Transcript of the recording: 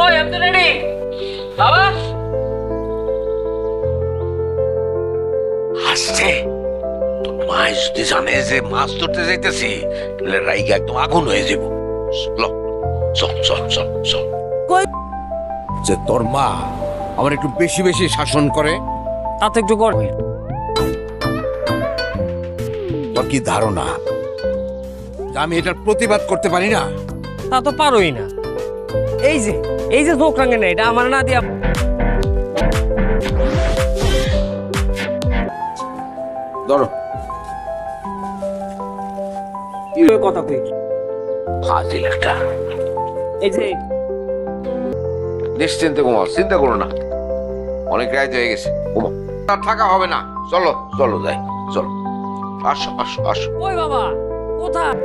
কই আমি তো রেডি বাবা আসছে তোর মা যদি জানে যে মাছ ধরতে যাইতেছি তাহলে রাইগা একদম আগুন হয়ে যাব চল চল চল চল কই যে তোর মা আমার একটু বেশি বেশি শাসন করে তাতে একটু কর তোর কি ধারণা যে আমি এটার প্রতিবাদ করতে পারি না? তা তো পারোই না এই যে চোখ রাঙে না এটা আমার না দিয়া ধরো কথা কই ফাজিল একটা। এই যে নিশ্চিন্তে ঘুমাও, চিন্তা করো না, অনেক রাত হয়ে গেছে, ঘুমাও। আর থাকা হবে না, চলো চলো যাই, চলো আসো আসো আসো। কই বাবা কোথায়